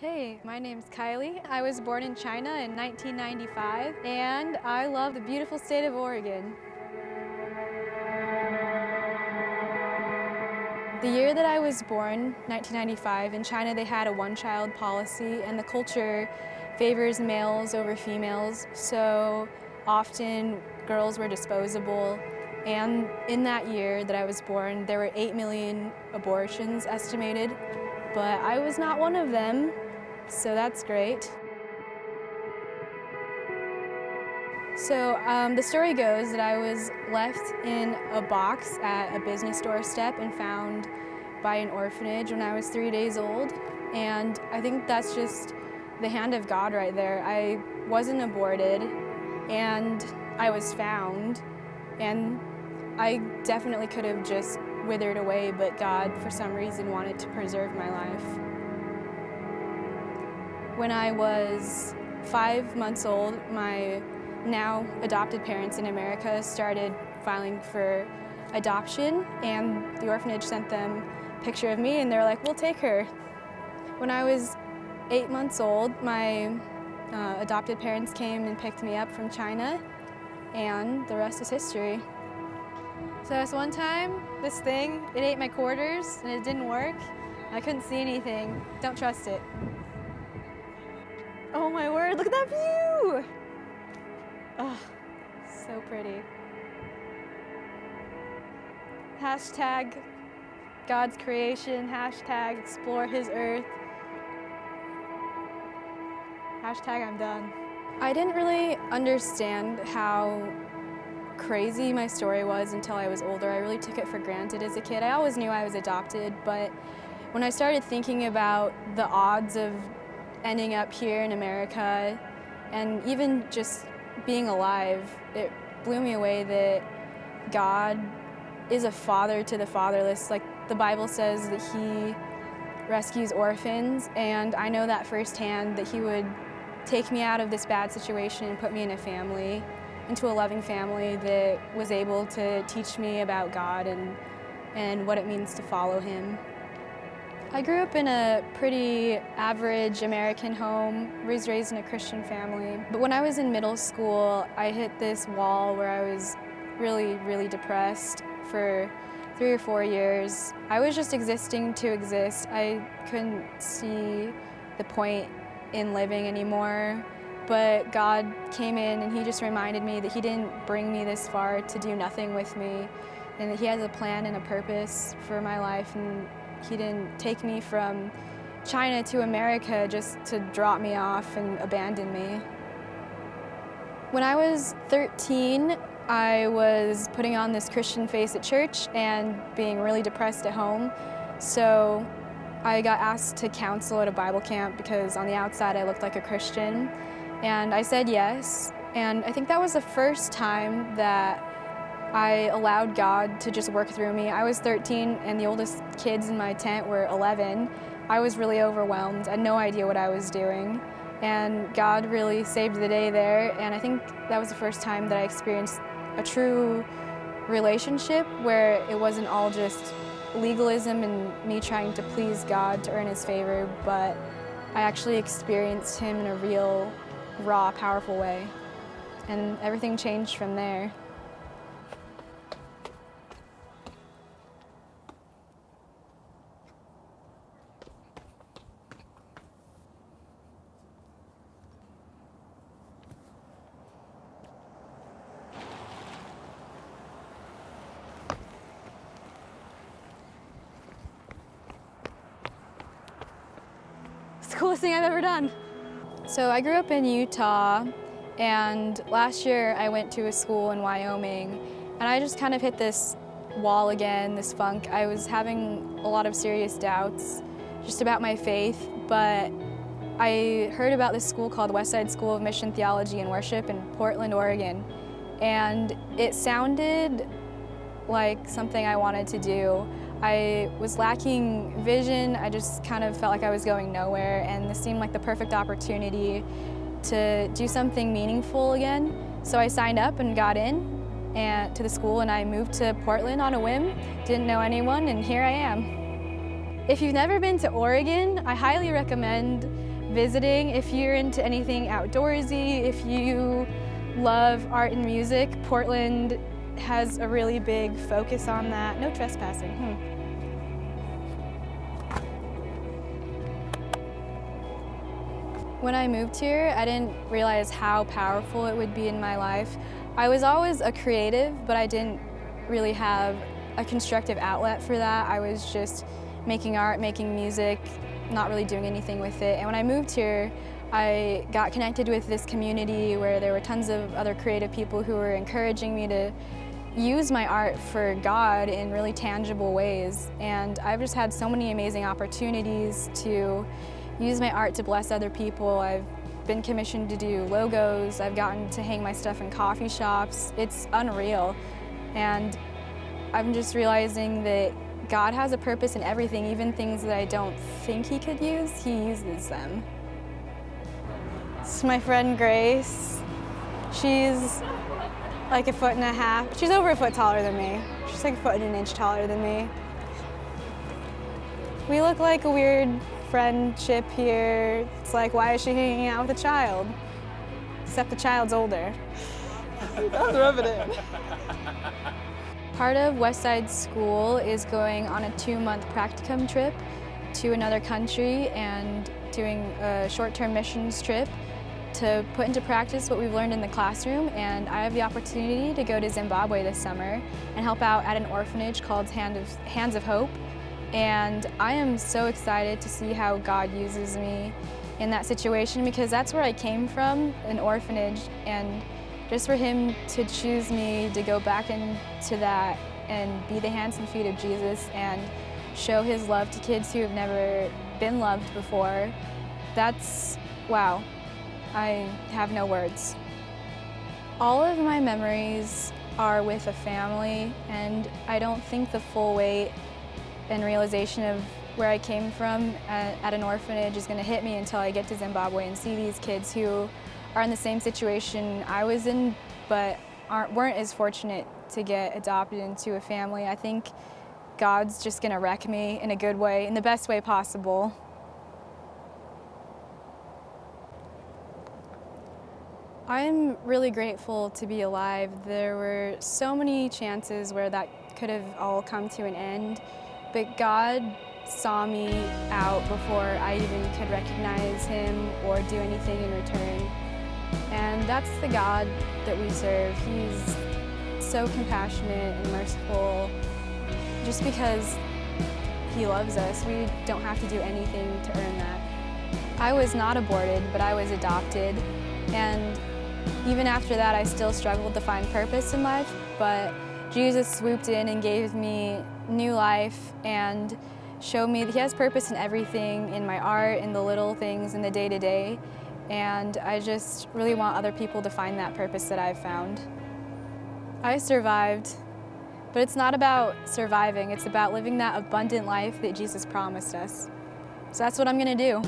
Hey, my name's Kylee. I was born in China in 1995, and I love the beautiful state of Oregon. The year that I was born, 1995, in China they had a one-child policy, and the culture favors males over females, so often girls were disposable. And in that year that I was born, there were 8 million abortions estimated, but I was not one of them. So that's great. So the story goes that I was left in a box at a business doorstep and found by an orphanage when I was 3 days old. And I think that's just the hand of God right there. I wasn't aborted and I was found. And I definitely could have just withered away, but God, for some reason, wanted to preserve my life. When I was 5 months old, my now adopted parents in America started filing for adoption, and the orphanage sent them a picture of me, and they're like, "We'll take her." When I was 8 months old, my adopted parents came and picked me up from China, and the rest is history. So this one time, this thing, it ate my quarters, and it didn't work. I couldn't see anything. Don't trust it. Oh my word, look at that view! Oh, so pretty. Hashtag God's creation, hashtag explore his earth. Hashtag I'm done. I didn't really understand how crazy my story was until I was older. I really took it for granted as a kid. I always knew I was adopted, but when I started thinking about the odds of ending up here in America and even just being alive, it blew me away that God is a father to the fatherless. Like the Bible says that he rescues orphans, and I know that firsthand, that he would take me out of this bad situation and put me in a family, into a loving family that was able to teach me about God and what it means to follow him. I grew up in a pretty average American home, was raised in a Christian family. But when I was in middle school, I hit this wall where I was really, really depressed for 3 or 4 years. I was just existing to exist. I couldn't see the point in living anymore. But God came in and he just reminded me that he didn't bring me this far to do nothing with me, and that he has a plan and a purpose for my life, and he didn't take me from China to America just to drop me off and abandon me. When I was 13, I was putting on this Christian face at church and being really depressed at home. So I got asked to counsel at a Bible camp because on the outside I looked like a Christian. And I said yes. And I think that was the first time that I allowed God to just work through me. I was 13 and the oldest kids in my tent were 11. I was really overwhelmed. I had no idea what I was doing. And God really saved the day there. And I think that was the first time that I experienced a true relationship where it wasn't all just legalism and me trying to please God to earn his favor, but I actually experienced him in a real, raw, powerful way. And everything changed from there. It's the coolest thing I've ever done. So I grew up in Utah, and last year I went to a school in Wyoming, and I just kind of hit this wall again, this funk. I was having a lot of serious doubts just about my faith, but I heard about this school called Westside School of Mission Theology and Worship in Portland, Oregon, and it sounded like something I wanted to do. I was lacking vision. I just kind of felt like I was going nowhere, and this seemed like the perfect opportunity to do something meaningful again. So I signed up and got in to the school, and I moved to Portland on a whim. Didn't know anyone, and here I am. If you've never been to Oregon, I highly recommend visiting. If you're into anything outdoorsy, if you love art and music, Portland has a really big focus on that. No trespassing. When I moved here, I didn't realize how powerful it would be in my life. I was always a creative, but I didn't really have a constructive outlet for that. I was just making art, making music, not really doing anything with it. And when I moved here, I got connected with this community where there were tons of other creative people who were encouraging me to use my art for God in really tangible ways. And I've just had so many amazing opportunities to use my art to bless other people. I've been commissioned to do logos. I've gotten to hang my stuff in coffee shops. It's unreal. And I'm just realizing that God has a purpose in everything, even things that I don't think He could use, He uses them. This is my friend Grace. She's like 1.5 feet. She's over a foot taller than me. She's like 1 inch taller than me. We look like a weird friendship here. It's like, why is she hanging out with a child? Except the child's older. That's rub it in. Part of Westside School is going on a 2-month practicum trip to another country and doing a short-term missions trip to put into practice what we've learned in the classroom. And I have the opportunity to go to Zimbabwe this summer and help out at an orphanage called Hands of Hope. And I am so excited to see how God uses me in that situation, because that's where I came from, an orphanage, and just for Him to choose me to go back into that and be the hands and feet of Jesus and show His love to kids who have never been loved before, that's, wow, I have no words. All of my memories are with a family, and I don't think the full weight and realization of where I came from at an orphanage is going to hit me until I get to Zimbabwe and see these kids who are in the same situation I was in, but weren't as fortunate to get adopted into a family. I think God's just going to wreck me in a good way, in the best way possible. I'm really grateful to be alive. There were so many chances where that could have all come to an end, but God saw me out before I even could recognize Him or do anything in return. And that's the God that we serve. He's so compassionate and merciful. Just because He loves us, we don't have to do anything to earn that. I was not aborted, but I was adopted. And even after that, I still struggled to find purpose in life, but Jesus swooped in and gave me new life and showed me that He has purpose in everything, in my art, in the little things, in the day-to-day. And I just really want other people to find that purpose that I've found. I survived, but it's not about surviving. It's about living that abundant life that Jesus promised us. So that's what I'm gonna do.